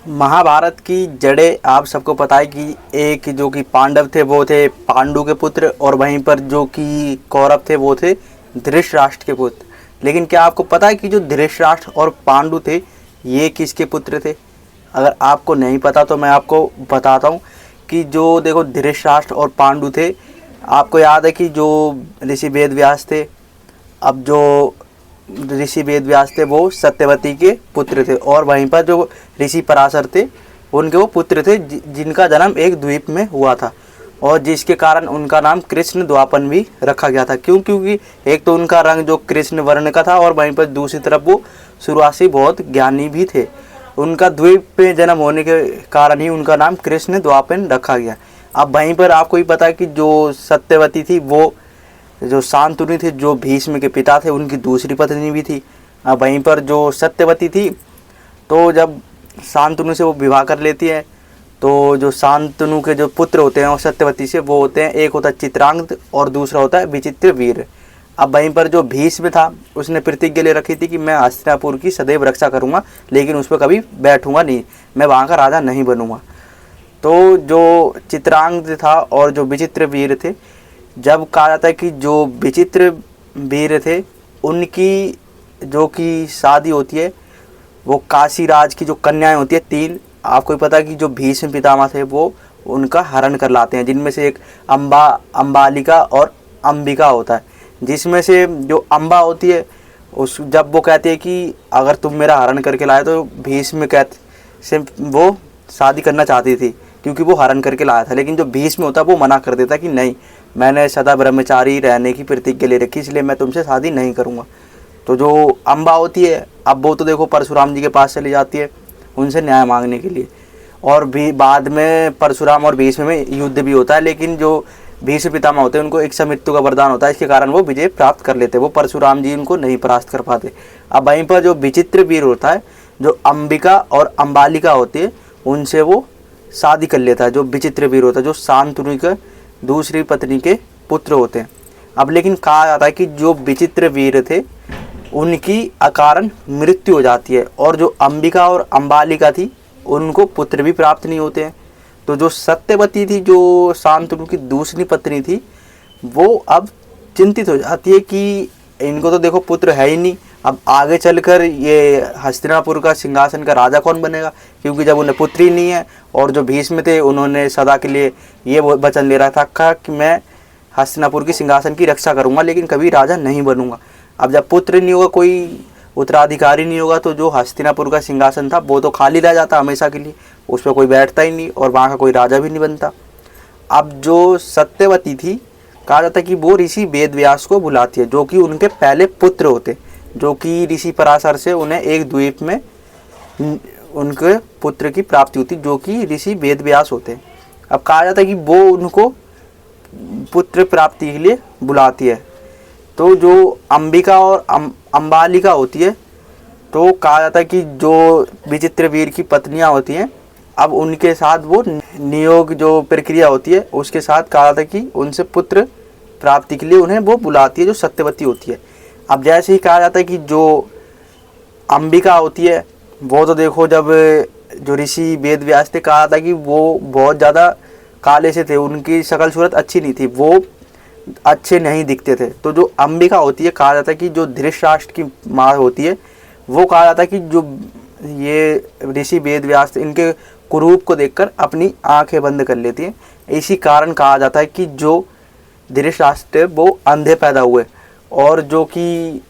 महाभारत की जड़ें आप सबको पता है कि एक जो कि पांडव थे वो थे पांडु के पुत्र, और वहीं पर जो कि कौरव थे वो थे धृतराष्ट्र के पुत्र। लेकिन क्या आपको पता है कि जो धृतराष्ट्र और पांडु थे ये किसके पुत्र थे? अगर आपको नहीं पता तो मैं आपको बताता हूँ कि जो देखो धृतराष्ट्र और पांडु थे, आपको याद है कि जो ऋषि वेद व्यास थे, अब जो ऋषि वेद व्यास थे वो सत्यवती के पुत्र थे, और वहीं पर जो ऋषि पराशर थे उनके वो पुत्र थे जिनका जन्म एक द्वीप में हुआ था, और जिसके कारण उनका नाम कृष्ण द्वापन भी रखा गया था। क्यों? क्योंकि एक तो उनका रंग जो कृष्ण वर्ण का था, और वहीं पर दूसरी तरफ वो शुरुआत से बहुत ज्ञानी भी थे। उनका द्वीप में जन्म होने के कारण ही उनका नाम कृष्ण द्वापन रखा गया। अब वहीं पर आपको ही पता है कि जो सत्यवती थी वो जो शांतनु थे, जो भीष्म के पिता थे, उनकी दूसरी पत्नी भी थी। अब वहीं पर जो सत्यवती थी, तो जब शांतनु से वो विवाह कर लेती है, तो जो शांतनु के जो पुत्र होते हैं और सत्यवती से वो होते हैं, एक होता है चित्रांगद और दूसरा होता है विचित्रवीर्य। अब वहीं पर जो भीष्म था उसने प्रतिज्ञा ले रखी थी कि मैं हस्तिनापुर की सदैव रक्षा करूँगा, लेकिन उस पर कभी बैठूंगा नहीं, मैं वहाँ का राजा नहीं बनूंगा। तो जो चित्रांगद था और जो विचित्रवीर्य थे, जब कहा जाता है कि जो विचित्र वीर थे उनकी जो कि शादी होती है, वो काशी राज की जो कन्याएं होती है तीन, आपको ही पता है कि जो भीष्म पितामह थे वो उनका हरण कर लाते हैं, जिनमें से एक अंबालिका और अंबिका होता है। जिसमें से जो अंबा होती है उस जब वो कहती है कि अगर तुम मेरा हरण करके लाए, तो भीष्म कहते से वो शादी करना चाहती थी क्योंकि वो हरण करके लाया था। लेकिन जो भीष्म होता है वो मना कर देता कि नहीं, मैंने सदा ब्रह्मचारी रहने की प्रतिज्ञा ले रखी, इसलिए मैं तुमसे शादी नहीं करूँगा। तो जो अम्बा होती है, अब वो तो देखो परशुराम जी के पास चली जाती है उनसे न्याय मांगने के लिए, और भी बाद में परशुराम और भीष्म में युद्ध भी होता है। लेकिन जो भीष्म पितामह होते हैं उनको एक मृत्यु का वरदान होता है, इसके कारण वो विजय प्राप्त कर लेते हैं, वो परशुराम जी उनको नहीं परास्त कर पाते। अब वहीं पर जो विचित्र वीर होता है, जो अंबिका और अंबालिका होती है, उनसे वो शादी कर लेता है। जो विचित्र वीर होता है, जो शांतनु के दूसरी पत्नी के पुत्र होते हैं। अब लेकिन कहा जाता है कि जो विचित्र वीर थे उनकी अकारण मृत्यु हो जाती है, और जो अंबिका और अंबालिका थी उनको पुत्र भी प्राप्त नहीं होते हैं। तो जो सत्यवती थी, जो शांतनु की दूसरी पत्नी थी, वो अब चिंतित हो जाती है कि इनको तो देखो पुत्र है ही नहीं, अब आगे चलकर ये हस्तिनापुर का सिंहासन का राजा कौन बनेगा? क्योंकि जब उन्हें पुत्री नहीं है, और जो भीष्म थे उन्होंने सदा के लिए ये वचन ले रहा था कि मैं हस्तिनापुर की सिंहासन की रक्षा करूंगा, लेकिन कभी राजा नहीं बनूंगा। अब जब पुत्र नहीं होगा, कोई उत्तराधिकारी नहीं होगा, तो जो हस्तिनापुर का सिंहासन था वो तो खाली रह जाता हमेशा के लिए, उस पर कोई बैठता ही नहीं और वहाँ का कोई राजा भी नहीं बनता। अब जो सत्यवती थी, कहा जाता है कि वो ऋषि वेद व्यास को बुलाती है, जो कि उनके पहले पुत्र होते, जो कि ऋषि पराशर से उन्हें एक द्वीप में उनके पुत्र की प्राप्ति होती, जो कि ऋषि वेद व्यास होते। अब कहा जाता है कि वो उनको पुत्र प्राप्ति के लिए बुलाती है। तो जो अंबिका और अंबालिका होती है, तो कहा जाता है कि जो विचित्र वीर की पत्नियां होती हैं, अब उनके साथ वो नियोग जो प्रक्रिया होती है उसके साथ कहा जाता है कि उनसे पुत्र प्राप्ति के लिए उन्हें वो बुलाती है, जो सत्यवती होती है। अब जैसे ही कहा जाता है कि जो अंबिका होती है, वो तो देखो जब जो ऋषि वेद व्यास थे, कहा था कि वो बहुत ज़्यादा काले से थे, उनकी शक्ल सूरत अच्छी नहीं थी, वो अच्छे नहीं दिखते थे। तो जो अंबिका होती है, कहा जाता है कि जो धृतराष्ट्र की माँ होती है, वो कहा जाता है कि जो ये ऋषि वेद व्यास थे, इनके कुरूप को देखकर अपनी आंखें बंद कर लेती हैं। इसी कारण कहा जाता है कि जो धृतराष्ट्र वो अंधे पैदा हुए, और जो कि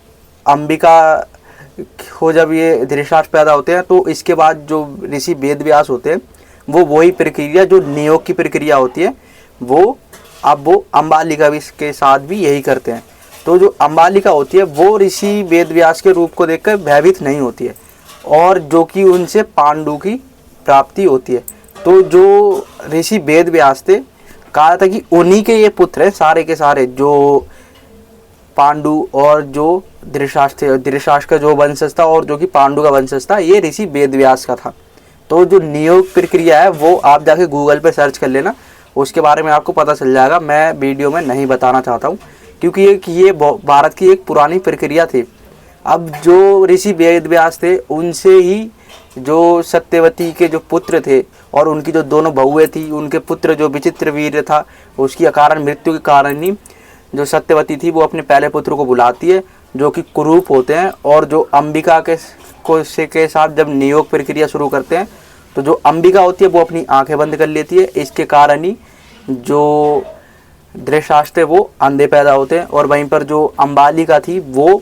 अंबिका हो जब ये धृतराष्ट्र पैदा होते हैं, तो इसके बाद जो ऋषि वेद व्यास होते हैं वो वही प्रक्रिया जो नियोग की प्रक्रिया होती है, वो अब वो अंबालिका भी के साथ भी यही करते हैं। तो जो अंबालिका होती है वो ऋषि वेद व्यास के रूप को देखकर भयभीत नहीं होती है, और जो कि उनसे पांडु की प्राप्ति होती है। तो जो ऋषि वेद व्यास थे, कहा था कि उन्हीं के ये पुत्र हैं सारे के सारे, जो पांडु और जो धृतराष्ट्र थे, धृतराष्ट्र का जो वंशज था और जो कि पांडु का वंशज था, ये ऋषि वेद व्यास का था। तो जो नियोग प्रक्रिया है वो आप जाके गूगल पे सर्च कर लेना, उसके बारे में आपको पता चल जाएगा। मैं वीडियो में नहीं बताना चाहता हूँ, क्योंकि ये भारत की एक पुरानी प्रक्रिया थी। अब जो ऋषि वेद व्यास थे उनसे ही जो सत्यवती के जो पुत्र थे और उनकी जो दोनों बहुएं थी, उनके पुत्र जो विचित्रवीर्य था, उसकी कारण मृत्यु के कारण ही जो सत्यवती थी वो अपने पहले पुत्र को बुलाती है, जो कि कुरूप होते हैं। और जो अंबिका के साथ जब नियोग प्रक्रिया शुरू करते हैं, तो जो अंबिका होती है वो अपनी आंखें बंद कर लेती है। इसके कारण ही जो धृतराष्ट्र वो अंधे पैदा होते हैं। और वहीं पर जो अंबालिका थी वो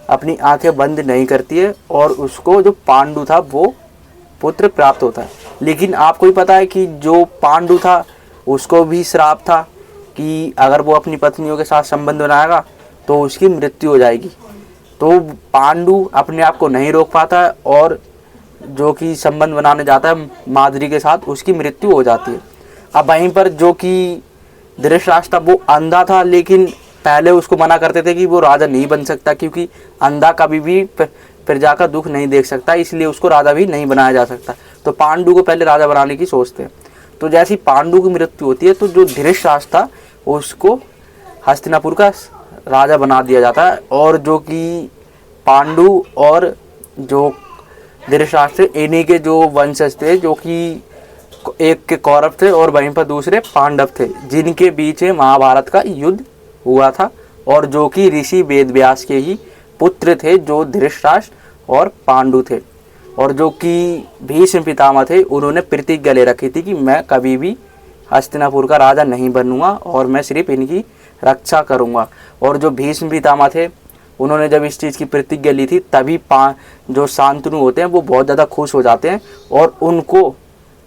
अपनी आंखें बंद नहीं करती है और उसको जो पांडु था वो पुत्र प्राप्त होता है। लेकिन आपको ही पता है कि जो पांडु था उसको भी श्राप था कि अगर वो अपनी पत्नियों के साथ संबंध बनाएगा तो उसकी मृत्यु हो जाएगी। तो पांडु अपने आप को नहीं रोक पाता है और जो कि संबंध बनाने जाता है माद्री के साथ, उसकी मृत्यु हो जाती है। अब वहीं पर जो कि धृतराष्ट्र वो अंधा था, लेकिन पहले उसको मना करते थे कि वो राजा नहीं बन सकता, क्योंकि अंधा कभी भी प्रजा का दुख नहीं देख सकता, इसलिए उसको राजा भी नहीं बनाया जा सकता। तो पांडु को पहले राजा बनाने की सोचते हैं। तो जैसी पांडु की मृत्यु होती है तो जो धृतराष्ट्र था उसको हस्तिनापुर का राजा बना दिया जाता है। और जो कि पांडु और जो धृतराष्ट्र इन्हीं के जो वंशज थे, जो कि एक के कौरव थे और वहीं पर दूसरे पांडव थे, जिनके बीच में महाभारत का युद्ध हुआ था। और जो कि ऋषि वेदव्यास के ही पुत्र थे, जो धृतराष्ट्र और पांडु थे। और जो कि भीष्म पितामह थे, उन्होंने प्रतिज्ञा ले रखी थी कि मैं कभी भी हस्तिनापुर का राजा नहीं बनूंगा और मैं सिर्फ इनकी रक्षा करूंगा। और जो भीष्म पितामह थे, उन्होंने जब इस चीज़ की प्रतिज्ञा ली थी, तभी जो शांतनु होते हैं वो बहुत ज़्यादा खुश हो जाते हैं और उनको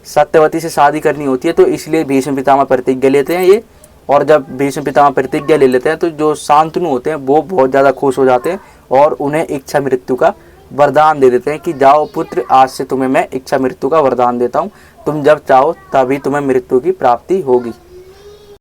सत्यवती से शादी करनी होती है। तो इसलिए भीष्म पितामह प्रतिज्ञा लेते हैं ये। और जब भीष्म पितामह प्रतिज्ञा ले लेते हैं तो जो शांतनु होते हैं वो बहुत ज़्यादा खुश हो जाते हैं और उन्हें इच्छा मृत्यु का वरदान दे देते हैं कि जाओ पुत्र, आज से तुम्हें मैं इच्छा मृत्यु का वरदान देता हूँ, तुम जब चाहो तभी तुम्हें मृत्यु की प्राप्ति होगी।